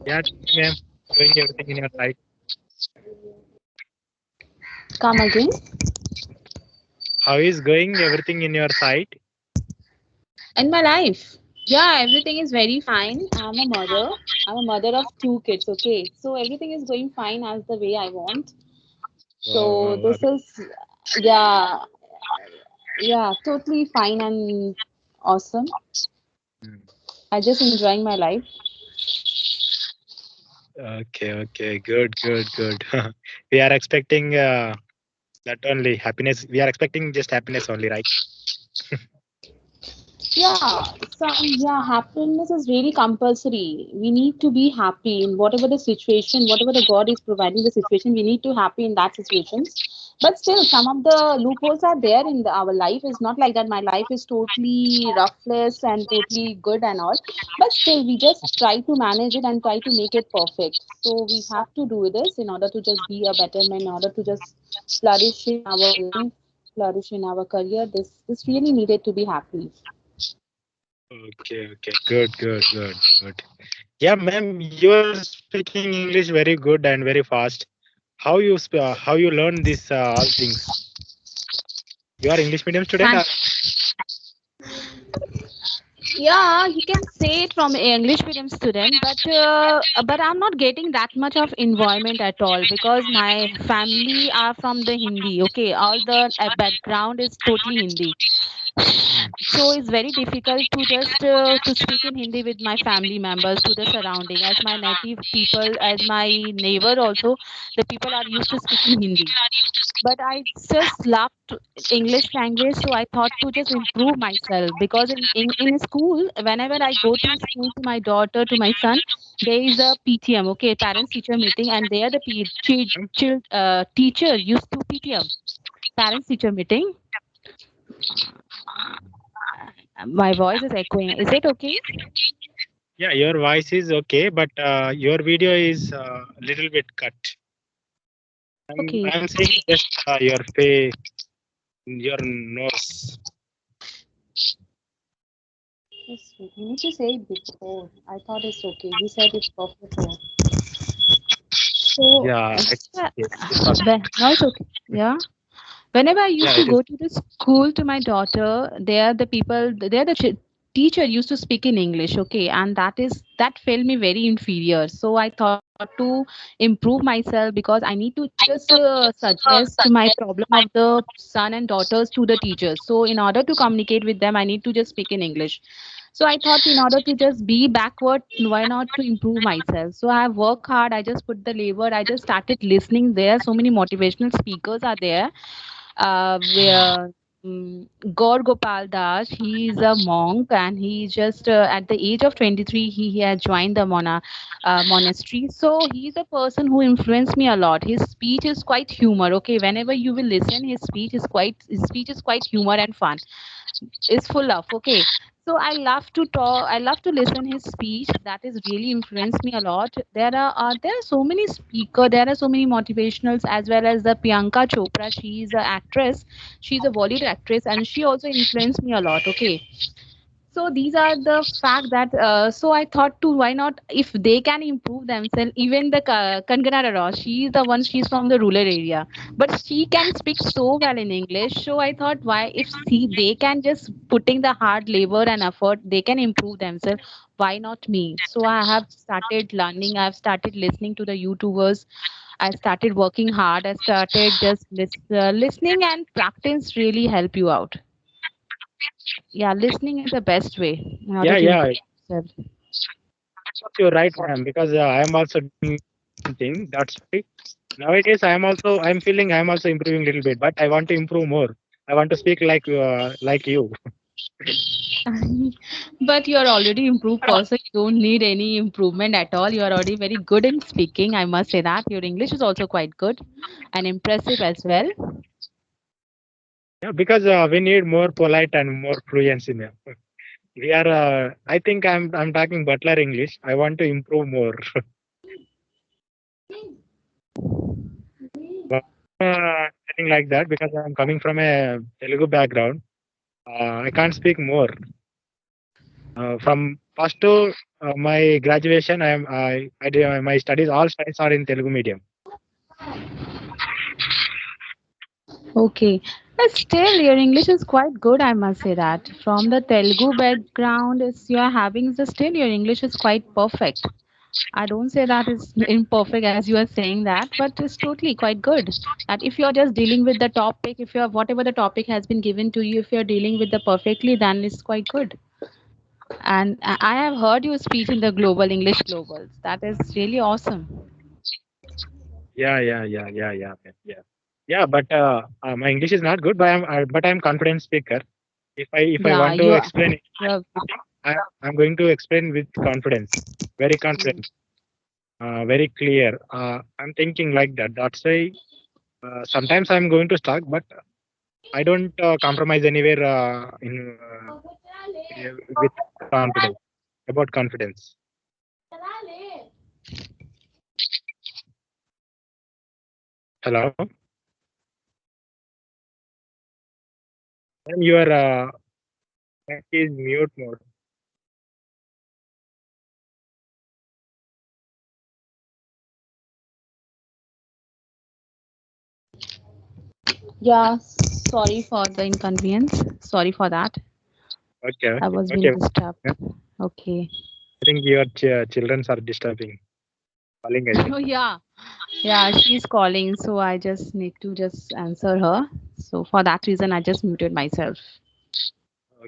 Yeah, ma'am. Doing everything in your side. Come again. How is going everything in your side? In my life, yeah, everything is very fine. I'm a mother. I'm a mother of two kids. Okay, so everything is going fine as the way I want. Wow, So wow, wow. this is, yeah, yeah, totally fine and awesome. Hmm. I just enjoying my life. Okay, okay, good, good, good. We are expecting that only happiness. We are expecting just happiness only, right? Yeah, yeah, happiness is really compulsory. We need to be happy in whatever the situation, whatever the God is providing the situation, we need to happy in that situations. But still, some of the loopholes are there in our life. It's not like that. My life is totally roughless and totally good and all. But still, we just try to manage it and try to make it perfect. So we have to do this in order to just be a better man, in order to just flourish in our life, flourish in our career. This really needed to be happy. Okay, okay, good, good, good, good. Yeah, ma'am, you are speaking English very good and very fast. How you learn this all things? You are English medium student? Thank Yeah, you can say it from English medium student, but I'm not getting that much of environment at all because my family are from the Hindi. Okay, all the background is totally Hindi, Hmm. so it's very difficult to just to speak in Hindi with my family members to the surrounding. As my native people, as my neighbor also, the people are used to speaking Hindi, but I just loved English language, so I thought to just improve myself because in school, whenever I go to school to my daughter, to my son, there is a PTM, okay, parents teacher meeting, and there the teacher used to PTM, parents teacher meeting. My voice is echoing. Is it okay? Yeah, your voice is okay, but your video is a little bit cut. Okay. I'm seeing just your face, your nose. Yes, you need to say it before. I thought it's okay. You said it's perfect. So, Yeah, yeah, yes, it's perfect. now it's okay. Yeah. Whenever I used Yeah, to it is. go to the school to my daughter, there the people, there the teacher used to speak in English, okay, and that felt me very inferior. So I thought to improve myself because I need to just suggest my problem of the son and daughters to the teachers. So in order to communicate with them, I need to just speak in English. So I thought in order to just be backward, why not to improve myself? So I work hard. I just put the labor. I just started listening there. So many motivational speakers are there where Gaur Gopal Das, he is a monk and he just at the age of 23 he has joined the monastery. So he's a person who influenced me a lot. His speech is quite humor. Okay, whenever you will listen, his speech is quite humor and fun, is full of, okay. So I love to talk, I love to listen his speech. That is really influenced me a lot. There are so many speaker, there are so many motivationals, as well as the Priyanka Chopra. She is an actress, she's a Bollywood actress, and she also influenced me a lot, okay. So these are the fact that so I thought to why not, if they can improve themselves. Even the Kangana Ranaut, she is the one, she's from the rural area, but she can speak so well in English. So I thought, why, if they can just putting the hard labor and effort, they can improve themselves. Why not me? So I have started learning. I have started listening to the YouTubers. I started working hard. I started just listening, and practice really help you out. Yeah, listening is the best way in order Yeah, to yeah. improve yourself. You're right, ma'am. Because I am also doing same thing. That's why nowadays I'm feeling I'm also improving a little bit, but I want to improve more. I want to speak like you. But you are already improved person. You don't need any improvement at all. You are already very good in speaking. I must say that your English is also quite good and impressive as well. Yeah, because we need more polite and more fluency, ma'am. We are. I think I'm talking Butler English. I want to improve more. But, Saying like that because I'm coming from a Telugu background. I can't speak more. From first to my graduation, I did my studies. All studies are in Telugu medium. Okay. But still, your English is quite good, I must say that. From the Telugu background, is you are having, the still your English is quite perfect. I don't say that it's imperfect as you are saying that, but it's totally quite good. That if you're just dealing with the topic, if you're whatever the topic has been given to you, if you're dealing with the perfectly, then it's quite good. And I have heard you speak in the global English globals. That is really awesome. Yeah, man, yeah, yeah. But my English is not good, but I'm confident speaker. If I Yeah, want to you are. explain You're, anything, I'm going to explain with confidence, very confident, very clear. I'm thinking like that. That's why sometimes I'm going to stuck, but I don't compromise anywhere with confidence about confidence. Hello, and your mic is mute mode. yeah, sorry for the inconvenience. Sorry for that. Okay, I okay, was being okay. disturbed. Yeah, Okay. I think your children are disturbing, calling. I Oh think. yeah, yeah, she's calling, so I just need to just answer her. So for that reason, I just muted myself.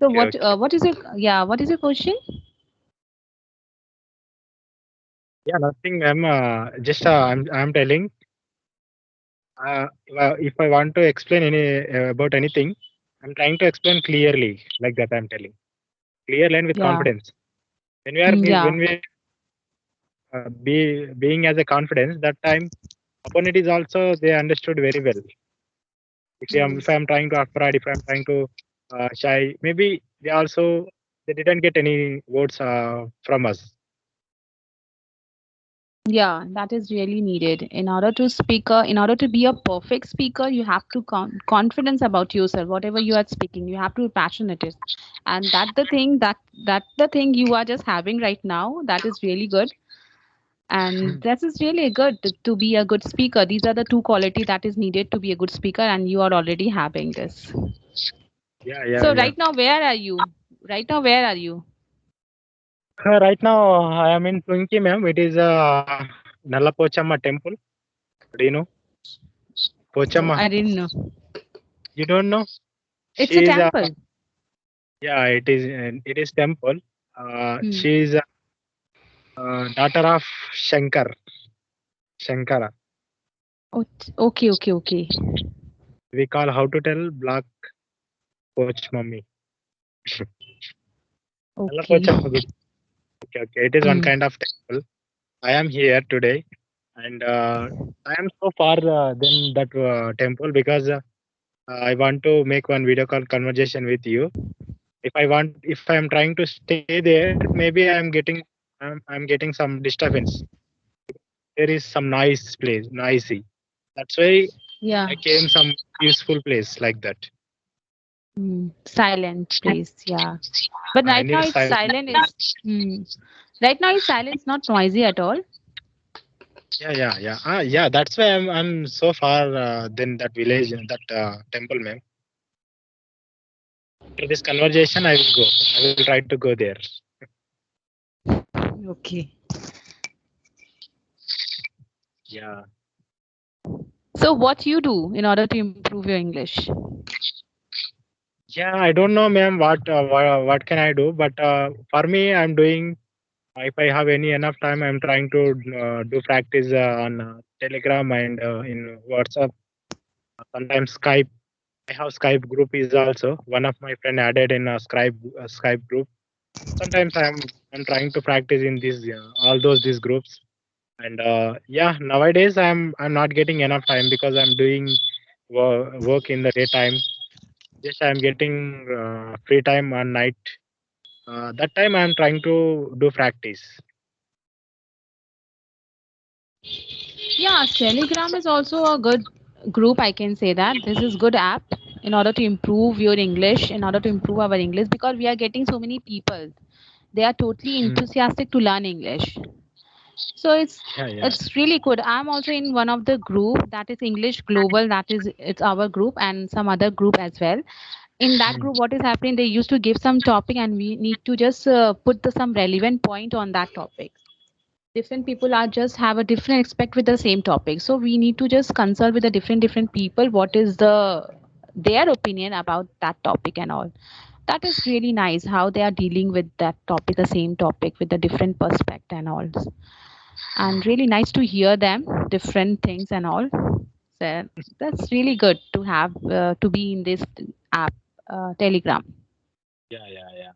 So Okay, okay. what is your, yeah, what is your question? Yeah, nothing, ma'am. Just I'm telling. If I want to explain about anything, I'm trying to explain clearly, like that. I'm telling clearly and with Yeah, confidence. When yeah, we being as a confidence, that time opponent is also they understood very well. If I'm trying to afraid, if I'm trying to shy, maybe they didn't get any words from us. yeah. That is really needed in order to speak. In order to be a perfect speaker, you have to confidence about yourself. Whatever you are speaking, you have to be passionate. And that the thing you are just having right now. That is really good. And that is really good to be a good speaker. These are the two quality that is needed to be a good speaker, and you are already having this. Yeah, yeah, So yeah. right now, where are you? Right now, where are you? Right now, I am in Twinkie, ma'am. It is Nalla Pochama temple. Do you know Oh, Pochama? I didn't know. You don't know? It's a She is temple. yeah, it is temple. Hmm. She is daughter of Shankar, Shankara. Oh, okay, okay, okay, We call how to tell black coach mummy. Nalla okay. Pochama Gudi. Okay, okay. It is one Hmm. kind of temple. I am here today, and I am so far than that temple because I want to make one video call conversation with you. If I am trying to stay there, maybe I'm getting some disturbance. There is some nice place, noisy. That's why Yeah. I came some peaceful place like that. Hmm. Silent place. Yeah. But I right need now a it's silent. silent. Is hmm. Right now it's silent. It's not noisy at all. Yeah. Yeah. That's why I'm so far than that village, that temple, ma'am. After this conversation, I will go. I will try to go there. Okay. Yeah. So what you do in order to improve your English? Yeah. I don't know, ma'am. What can I do? But for me, I'm doing. If I have any enough time, I'm trying to do practice on Telegram and in WhatsApp. Sometimes Skype. I have Skype group is also one of my friend added in a Skype group. Sometimes I'm trying to practice in these all these groups. And yeah, nowadays I'm not getting enough time because I'm doing work in the daytime. Just I'm getting free time on night. That time I'm trying to do practice. Yeah, Telegram is also a good group. I can say that this is good app in order to improve your English, in order to improve our English because we are getting so many people. they are totally Mm. enthusiastic to learn English. So Yeah, yeah. it's really good. I'm also in one of the group that is English Global. That is it's our group and some other group as well. In that Mm. group, what is happening? They used to give some topic and we need to just put some relevant point on that topic. Different people are just have a different expect with the same topic, so we need to just consult with the different people what is their opinion about that topic and all. That is really nice how they are dealing with that topic, the same topic with the different perspective and all, and really nice to hear them different things and all. So that's really good to have to be in this app, Telegram. Yeah, yeah, yeah.